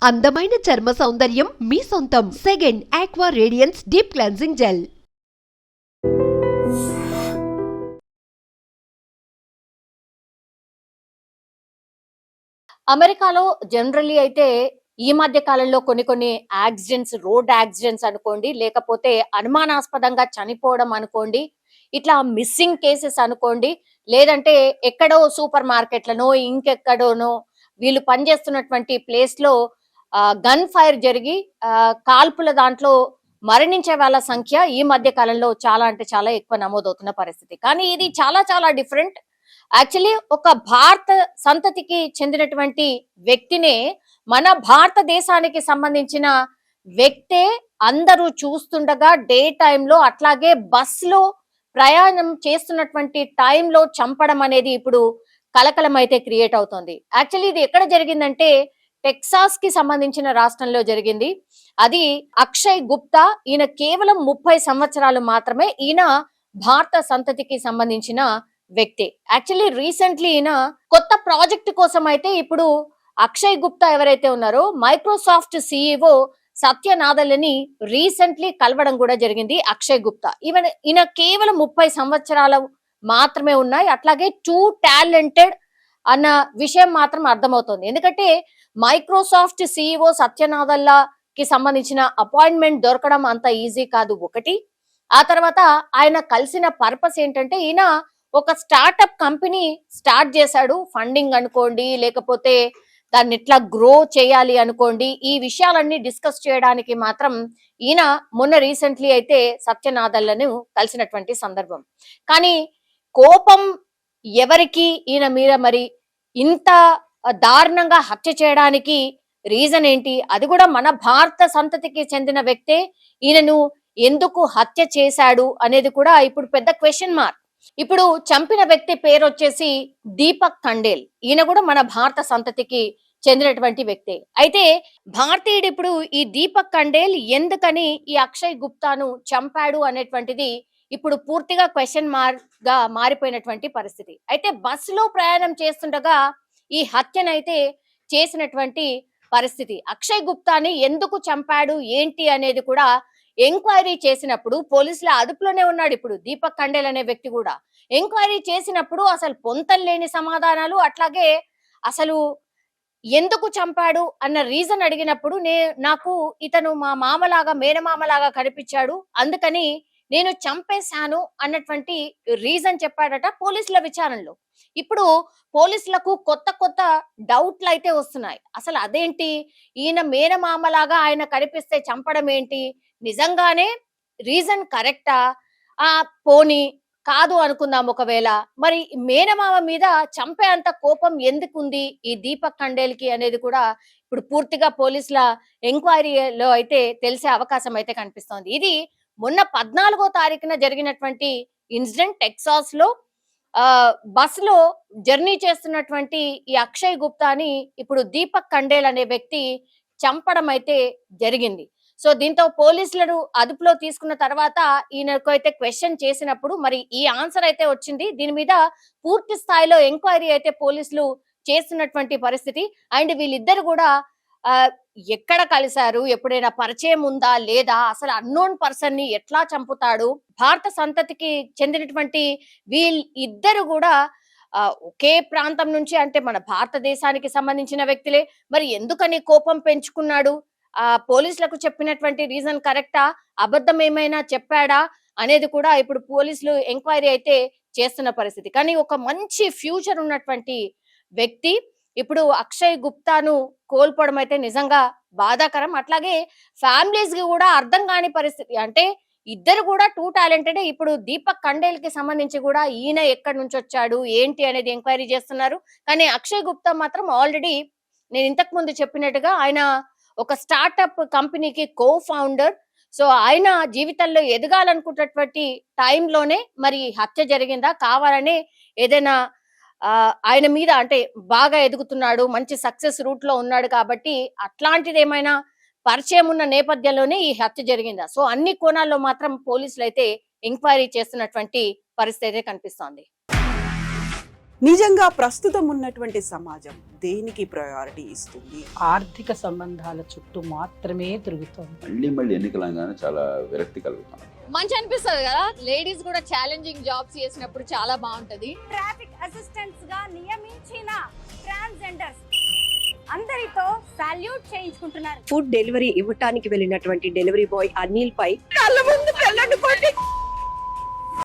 అందమైన చర్మ సౌందర్యం మీ సొంతం. Second aqua radiance deep cleansing gel. అమెరికాలో జనరల్లీ అయితే ఈ మధ్య కాలంలో కొన్ని యాక్సిడెంట్స్, రోడ్ యాక్సిడెంట్స్ అనుకోండి, లేకపోతే అనుమానాస్పదంగా చనిపోవడం అనుకోండి, ఇట్లా మిస్సింగ్ కేసెస్ అనుకోండి, లేదంటే ఎక్కడో సూపర్ మార్కెట్లనో ఇంకెక్కడోనో వీళ్ళు పనిచేస్తున్నటువంటి ప్లేస్ లో గన్ ఫైర్ జరిగి కాల్పుల దాంట్లో మరణించే వాళ్ళ సంఖ్య ఈ మధ్య కాలంలో చాలా అంటే చాలా ఎక్కువ నమోదవుతున్న పరిస్థితి. కానీ ఇది చాలా చాలా డిఫరెంట్. యాక్చువల్లీ ఒక భారత సంతతికి చెందినటువంటి వ్యక్తినే మన భారతదేశానికి సంబంధించిన వ్యక్తే అందరూ చూస్తుండగా డే టైంలో అట్లాగే బస్సులో ప్రయాణం చేస్తున్నటువంటి టైంలో చంపడం అనేది ఇప్పుడు కలకలం అయితే క్రియేట్ అవుతోంది. యాక్చువల్లీ ఇది ఎక్కడ జరిగిందంటే టెక్సాస్ కి సంబంధించిన రాష్ట్రంలో జరిగింది. అది అక్షయ్ గుప్తా. ఈయన కేవలం 30 సంవత్సరాలు మాత్రమే. ఈయన భారత సంతతికి సంబంధించిన వ్యక్తి. యాక్చువల్లీ రీసెంట్లీ ఈయన కొత్త ప్రాజెక్ట్ కోసం అయితే ఇప్పుడు అక్షయ్ గుప్తా ఎవరైతే ఉన్నారో మైక్రోసాఫ్ట్ సిఇఓ సత్య నాదెల్లని రీసెంట్లీ కలవడం కూడా జరిగింది అక్షయ్ గుప్తా. ఈయన కేవలం 30 సంవత్సరాలు మాత్రమే ఉన్నాయి. అట్లాగే టూ టాలెంటెడ్ అన్న విషయం మాత్రం అర్థమవుతుంది. ఎందుకంటే మైక్రోసాఫ్ట్ సిఇఓ సత్య నాదెల్లాకి సంబంధించిన అపాయింట్మెంట్ దొరకడం అంత ఈజీ కాదు ఒకటి. ఆ తర్వాత ఆయన కలిసిన పర్పస్ ఏంటంటే ఈయన ఒక స్టార్ట్అప్ కంపెనీ స్టార్ట్ చేశాడు. ఫండింగ్ అనుకోండి, లేకపోతే దాన్ని ఎట్లా గ్రో చేయాలి అనుకోండి, ఈ విషయాలన్నీ డిస్కస్ చేయడానికి మాత్రం ఈయన మొన్న రీసెంట్లీ అయితే సత్య నాదెల్లను కలిసినటువంటి సందర్భం. కానీ కోపం ఎవరికి ఈయన మీద మరి ఇంత దారుణంగా హత్య చేయడానికి రీజన్ ఏంటి? అది కూడా మన భారత సంతతికి చెందిన వ్యక్తే ఈయనను ఎందుకు హత్య చేశాడు అనేది కూడా ఇప్పుడు పెద్ద క్వశ్చన్ మార్క్. ఇప్పుడు చంపిన వ్యక్తి పేరు వచ్చేసి దీపక్ కండేల్. ఈయన కూడా మన భారత సంతతికి చెందినటువంటి వ్యక్తి. అయితే భారతీయుడు ఇప్పుడు ఈ దీపక్ కండేల్ ఎందుకని ఈ అక్షయ్ గుప్తాను చంపాడు అనేటువంటిది ఇప్పుడు పూర్తిగా క్వశ్చన్ మార్క్ గా మారిపోయినటువంటి పరిస్థితి. అయితే బస్సులో ప్రయాణం చేస్తుండగా ఈ హత్యనైతే చేసినటువంటి పరిస్థితి. అక్షయ్ గుప్తాని ఎందుకు చంపాడు ఏంటి అనేది కూడా ఎంక్వైరీ చేసినప్పుడు పోలీసుల అదుపులోనే ఉన్నాడు ఇప్పుడు దీపక్ కండేల్ అనే వ్యక్తి కూడా. ఎంక్వైరీ చేసినప్పుడు అసలు పొంతం లేని సమాధానాలు, అట్లాగే అసలు ఎందుకు చంపాడు అన్న రీజన్ అడిగినప్పుడు నాకు ఇతను మా మామలాగా మేనమామలాగా కనిపించాడు, అందుకని నేను చంపేశాను అన్నటువంటి రీజన్ చెప్పాడట పోలీసుల విచారణలో. ఇప్పుడు పోలీసులకు కొత్త డౌట్లు అయితే వస్తున్నాయి. అసలు అదేంటి, ఈయన మేనమామలాగా ఆయన కనిపిస్తే చంపడం ఏంటి, నిజంగానే రీజన్ కరెక్టా? పోనీ కాదు అనుకుందాం ఒకవేళ, మరి మేనమామ మీద చంపే అంత కోపం ఎందుకుంది ఈ దీపక్ కండేల్ కి అనేది కూడా ఇప్పుడు పూర్తిగా పోలీసుల ఎంక్వైరీలో అయితే తెలిసే అవకాశం అయితే కనిపిస్తోంది. ఇది మొన్న 14వ తారీఖున జరిగినటువంటి ఇన్సిడెంట్. టెక్సాస్ లో బస్సులో జర్నీ చేస్తున్నటువంటి ఈ అక్షయ్ గుప్తాని ఇప్పుడు దీపక్ కండేల్ అనే వ్యక్తి చంపడం అయితే జరిగింది. సో దీంతో పోలీసులను అదుపులో తీసుకున్న తర్వాత ఈయనకు అయితే క్వశ్చన్ చేసినప్పుడు మరి ఈ ఆన్సర్ అయితే వచ్చింది. దీని మీద పూర్తి స్థాయిలో ఎంక్వైరీ అయితే పోలీసులు చేస్తున్నటువంటి పరిస్థితి. అండ్ వీళ్ళిద్దరు కూడా ఎక్కడ కలిశారు, ఎప్పుడైనా పరిచయం ఉందా లేదా, అసలు అన్నోన్ పర్సన్ ని ఎట్లా చంపుతాడు, భారత సంతతికి చెందినటువంటి వీళ్ళిద్దరు కూడా ఒకే ప్రాంతం నుంచి, అంటే మన భారతదేశానికి సంబంధించిన వ్యక్తులే, మరి ఎందుకని కోపం పెంచుకున్నాడు, పోలీసులకు చెప్పినటువంటి రీజన్ కరెక్టా, అబద్ధం ఏమైనా చెప్పాడా అనేది కూడా ఇప్పుడు పోలీసులు ఎంక్వైరీ అయితే చేస్తున్న పరిస్థితి. కానీ ఒక మంచి ఫ్యూచర్ ఉన్నటువంటి వ్యక్తి ఇప్పుడు అక్షయ్ గుప్తాను కోల్పోవడం అయితే నిజంగా బాధాకరం. అట్లాగే ఫ్యామిలీస్ కి కూడా అర్థం కాని పరిస్థితి. అంటే ఇద్దరు కూడా టూ టాలెంటెడ్. ఇప్పుడు దీపక్ కండేల్ కి సంబంధించి కూడా ఈయన ఎక్కడి నుంచి వచ్చాడు ఏంటి అనేది ఎంక్వైరీ చేస్తున్నారు. కానీ అక్షయ్ గుప్తా మాత్రం ఆల్రెడీ నేను ఇంతకు ముందు చెప్పినట్టుగా ఆయన ఒక స్టార్ట్అప్ కంపెనీకి కో ఫౌండర్. సో ఆయన జీవితంలో ఎదగాలనుకున్నటువంటి టైంలోనే మరి హత్య జరిగిందా, కావాలనే ఏదైనా ఆయన మీద, అంటే బాగా ఎదుగుతున్నాడు, మంచి సక్సెస్ రూట్ లో ఉన్నాడు కాబట్టి అట్లాంటిది ఏమైనా పరిచయం ఉన్న నేపథ్యంలోనే ఈ హత్య జరిగిందా? సో అన్ని కోణాల్లో మాత్రం పోలీసులు అయితే ఎంక్వైరీ చేస్తున్నటువంటి పరిస్థితి అయితే కనిపిస్తోంది. నిజంగా ప్రస్తుతం ఉన్నటువంటి సమాజం దేనికి ప్రయారిటీ ఇస్తుంది? ఆర్థిక సంబంధాల చుట్టూ మాత్రమే తిరుగుతోంది. మళ్ళీ ఎన్నికలంగానే చాలా విరక్తి కలుగుతాం. మంచి అనిపిస్తుంది కదా, లేడీస్ కూడా ఛాలెంజింగ్ జాబ్స్ చేసినప్పుడు చాలా బాగుంటది. ట్రాఫిక్ అసిస్టెంట్స్ గా నియమించిన ట్రాన్స్జెండర్స్ అందరితో సాల్యూట్ చేయించుకుంటున్నారు. ఫుడ్ డెలివరీ ఇవ్వటానికి వెళ్ళినటువంటి డెలివరీ బాయ్ అనిల్ పై కళ్ళ ముందు పెళ్ళండి